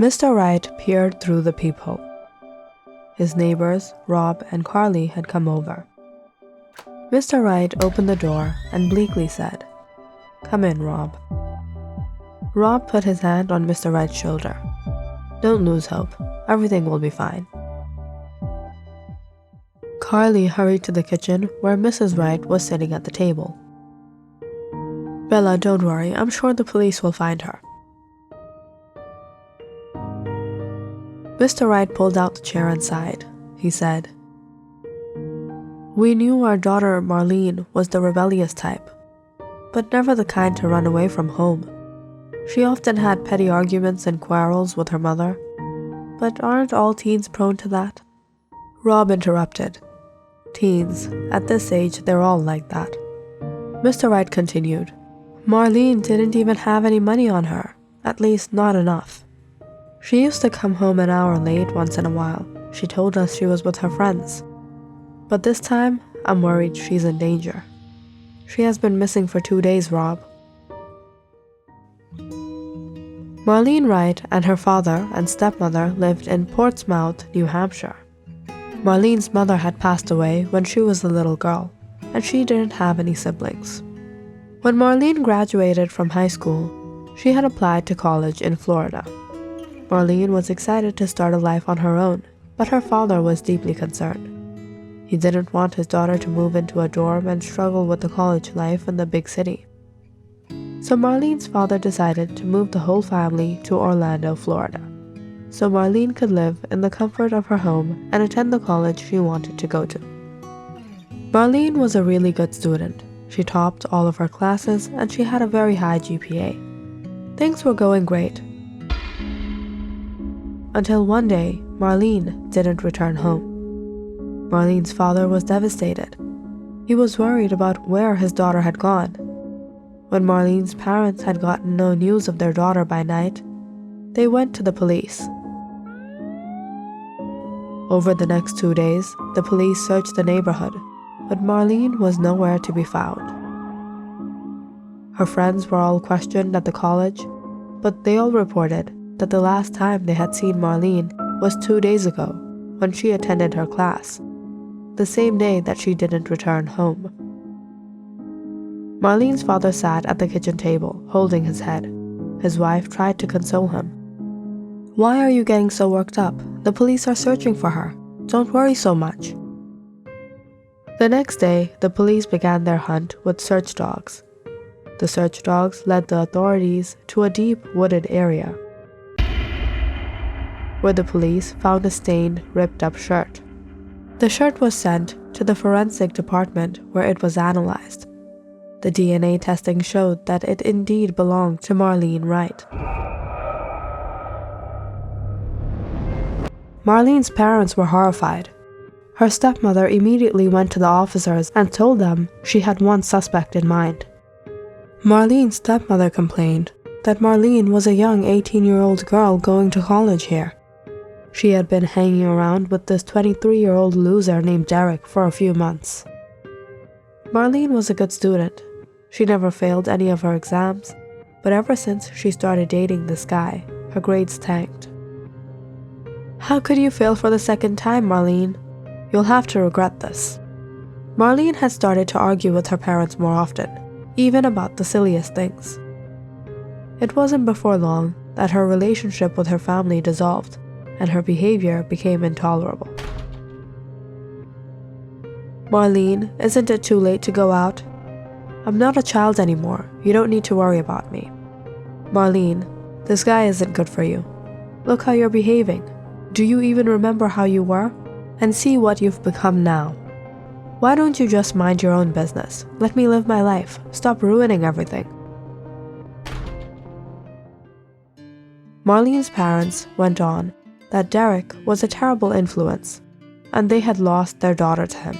Mr. Wright peered through the peephole. His neighbors, Rob and Carly, had come over. Mr. Wright opened the door and bleakly said, "Come in, Rob." Rob put his hand on Mr. Wright's shoulder. "Don't lose hope. Everything will be fine." Carly hurried to the kitchen where Mrs. Wright was sitting at the table. "Bella, don't worry. I'm sure the police will find her." Mr. Wright pulled out the chair and sighed. He said, "We knew our daughter Marlene was the rebellious type, but never the kind to run away from home. She often had petty arguments and quarrels with her mother, but aren't all teens prone to that?" Rob interrupted. "Teens, at this age, they're all like that." Mr. Wright continued, "Marlene didn't even have any money on her, at least not enough. She used to come home an hour late once in a while. She told us she was with her friends. But this time, I'm worried she's in danger. She has been missing for 2 days, Rob." Marlene Wright and her father and stepmother lived in Portsmouth, New Hampshire. Marlene's mother had passed away when she was a little girl, and she didn't have any siblings. When Marlene graduated from high school, she had applied to college in Florida. Marlene was excited to start a life on her own, but her father was deeply concerned. He didn't want his daughter to move into a dorm and struggle with the college life in the big city. So Marlene's father decided to move the whole family to Orlando, Florida, so Marlene could live in the comfort of her home and attend the college she wanted to go to. Marlene was a really good student. She topped all of her classes and she had a very high GPA. Things were going great. Until one day, Marlene didn't return home. Marlene's father was devastated. He was worried about where his daughter had gone. When Marlene's parents had gotten no news of their daughter by night, they went to the police. Over the next 2 days, the police searched the neighborhood, but Marlene was nowhere to be found. Her friends were all questioned at the college, but they all reported that the last time they had seen Marlene was 2 days ago when she attended her class, the same day that she didn't return home. Marlene's father sat at the kitchen table, holding his head. His wife tried to console him. "Why are you getting so worked up? The police are searching for her. Don't worry so much." The next day, the police began their hunt with search dogs. The search dogs led the authorities to a deep wooded area, where the police found a stained, ripped-up shirt. The shirt was sent to the forensic department where it was analyzed. The DNA testing showed that it indeed belonged to Marlene Wright. Marlene's parents were horrified. Her stepmother immediately went to the officers and told them she had one suspect in mind. Marlene's stepmother complained that Marlene was a young 18-year-old girl going to college here. She had been hanging around with this 23-year-old loser named Derek for a few months. Marlene was a good student. She never failed any of her exams, but ever since she started dating this guy, her grades tanked. "How could you fail for the second time, Marlene? You'll have to regret this." Marlene had started to argue with her parents more often, even about the silliest things. It wasn't before long that her relationship with her family dissolved, and her behavior became intolerable. "Marlene, isn't it too late to go out? I'm not a child anymore. You don't need to worry about me. Marlene, this guy isn't good for you. Look how you're behaving. Do you even remember how you were? And see what you've become now. Why don't you just mind your own business? Let me live my life. Stop ruining everything." Marlene's parents went on that Derek was a terrible influence, and they had lost their daughter to him.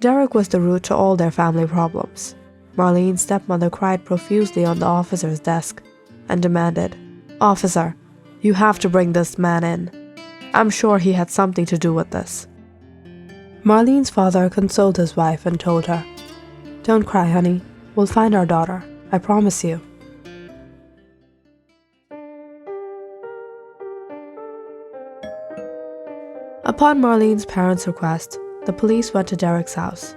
Derek was the root to all their family problems. Marlene's stepmother cried profusely on the officer's desk and demanded, "Officer, you have to bring this man in. I'm sure he had something to do with this." Marlene's father consoled his wife and told her, "Don't cry, honey. We'll find our daughter. I promise you." Upon Marlene's parents' request, the police went to Derek's house.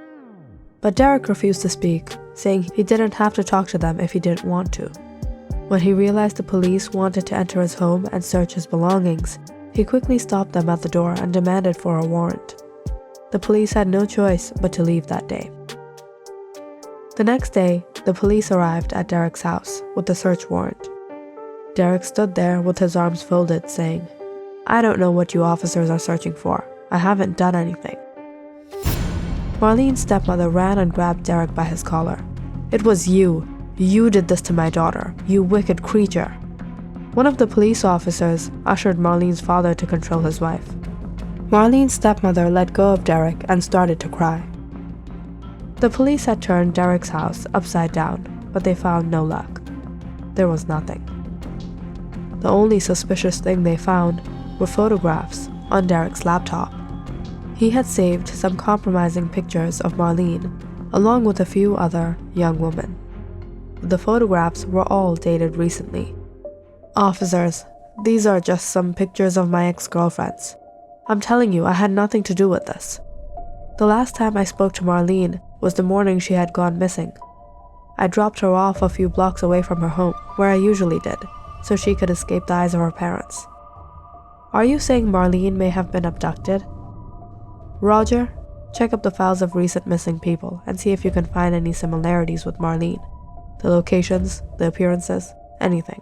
But Derek refused to speak, saying he didn't have to talk to them if he didn't want to. When he realized the police wanted to enter his home and search his belongings, he quickly stopped them at the door and demanded for a warrant. The police had no choice but to leave that day. The next day, the police arrived at Derek's house with a search warrant. Derek stood there with his arms folded, saying, "I don't know what you officers are searching for. I haven't done anything." Marlene's stepmother ran and grabbed Derek by his collar. "It was you. You did this to my daughter, you wicked creature." One of the police officers ushered Marlene's father to control his wife. Marlene's stepmother let go of Derek and started to cry. The police had turned Derek's house upside down, but they found no luck. There was nothing. The only suspicious thing they found were photographs on Derek's laptop. He had saved some compromising pictures of Marlene, along with a few other young women. The photographs were all dated recently. "Officers, these are just some pictures of my ex-girlfriends. I'm telling you, I had nothing to do with this. The last time I spoke to Marlene was the morning she had gone missing. I dropped her off a few blocks away from her home, where I usually did, so she could escape the eyes of her parents. Are you saying Marlene may have been abducted? Roger, check up the files of recent missing people and see if you can find any similarities with Marlene. The locations, the appearances, anything."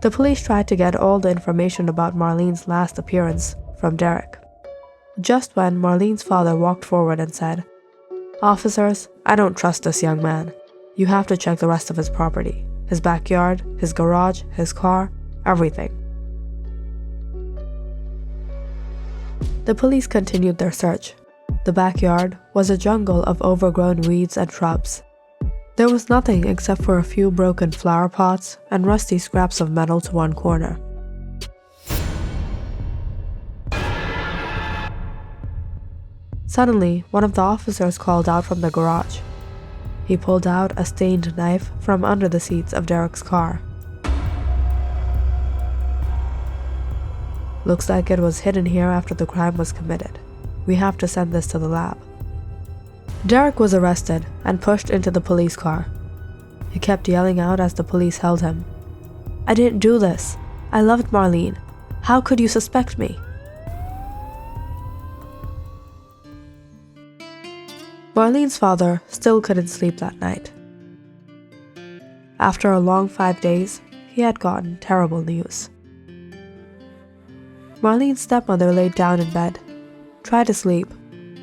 The police tried to get all the information about Marlene's last appearance from Derek. Just when Marlene's father walked forward and said, "Officers, I don't trust this young man. You have to check the rest of his property, his backyard, his garage, his car, everything." The police continued their search. The backyard was a jungle of overgrown weeds and shrubs. There was nothing except for a few broken flower pots and rusty scraps of metal to one corner. Suddenly, one of the officers called out from the garage. He pulled out a stained knife from under the seats of Derek's car. "Looks like it was hidden here after the crime was committed. We have to send this to the lab." Derek was arrested and pushed into the police car. He kept yelling out as the police held him. "I didn't do this. I loved Marlene. How could you suspect me?" Marlene's father still couldn't sleep that night. After a long 5 days, he had gotten terrible news. Marlene's stepmother laid down in bed. "Try to sleep.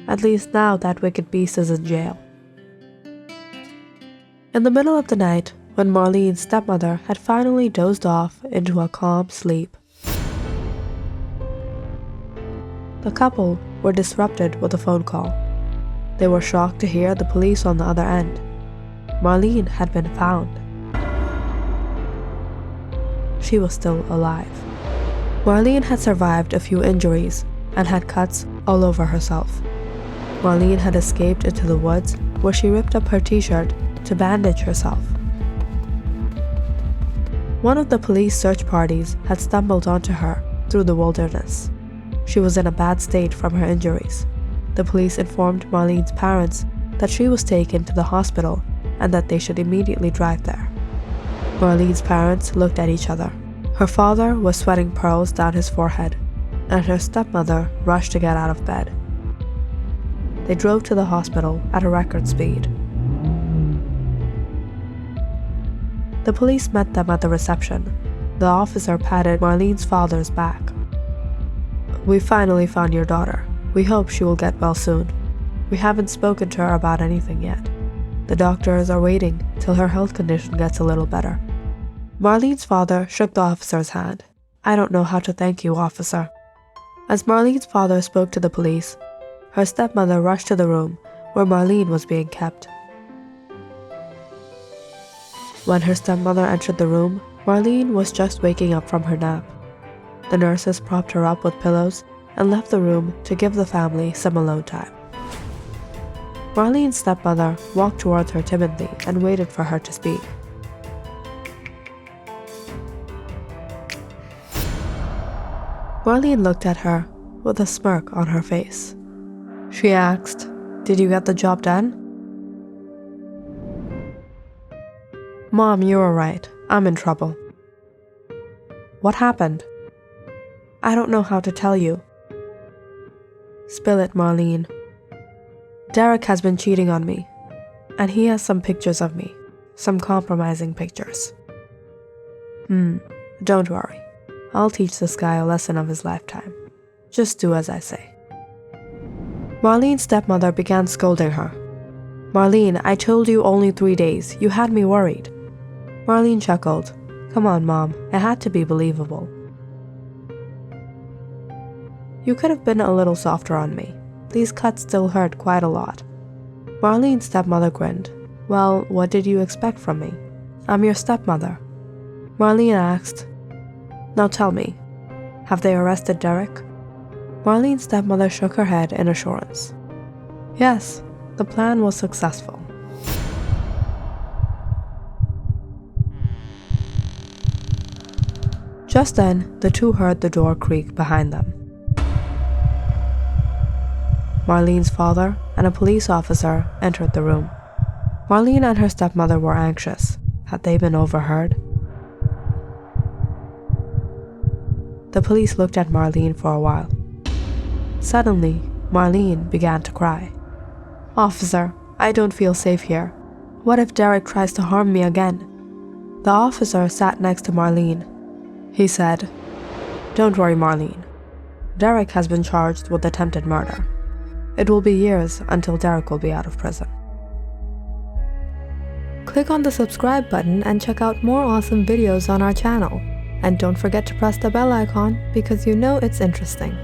At least now that wicked beast is in jail." In the middle of the night, when Marlene's stepmother had finally dozed off into a calm sleep, the couple were disrupted with a phone call. They were shocked to hear the police on the other end. Marlene had been found. She was still alive. Marlene had survived a few injuries and had cuts all over herself. Marlene had escaped into the woods, where she ripped up her t-shirt to bandage herself. One of the police search parties had stumbled onto her through the wilderness. She was in a bad state from her injuries. The police informed Marlene's parents that she was taken to the hospital and that they should immediately drive there. Marlene's parents looked at each other. Her father was sweating pearls down his forehead, and her stepmother rushed to get out of bed. They drove to the hospital at a record speed. The police met them at the reception. The officer patted Marlene's father's back. "We finally found your daughter. We hope she will get well soon. We haven't spoken to her about anything yet. The doctors are waiting till her health condition gets a little better." Marlene's father shook the officer's hand. "I don't know how to thank you, officer." As Marlene's father spoke to the police, her stepmother rushed to the room where Marlene was being kept. When her stepmother entered the room, Marlene was just waking up from her nap. The nurses propped her up with pillows and left the room to give the family some alone time. Marlene's stepmother walked towards her timidly and waited for her to speak. Marlene looked at her with a smirk on her face. She asked, "Did you get the job done?" "Mom, you were right. I'm in trouble." "What happened?" "I don't know how to tell you." "Spill it, Marlene." "Derek has been cheating on me, and he has some pictures of me, some compromising pictures." Don't worry. I'll teach this guy a lesson of his lifetime. Just do as I say." Marlene's stepmother began scolding her. "Marlene, I told you only 3 days. You had me worried." Marlene chuckled. "Come on, Mom. It had to be believable." "You could have been a little softer on me. These cuts still hurt quite a lot." Marlene's stepmother grinned. "Well, what did you expect from me? I'm your stepmother." Marlene asked, "Now tell me, have they arrested Derek?" Marlene's stepmother shook her head in assurance. "Yes, the plan was successful." Just then, the two heard the door creak behind them. Marlene's father and a police officer entered the room. Marlene and her stepmother were anxious. Had they been overheard? The police looked at Marlene for a while. Suddenly, Marlene began to cry. "Officer, I don't feel safe here. What if Derek tries to harm me again?" The officer sat next to Marlene. He said, "Don't worry, Marlene. Derek has been charged with attempted murder. It will be years until Derek will be out of prison." Click on the subscribe button and check out more awesome videos on our channel. And don't forget to press the bell icon because you know it's interesting.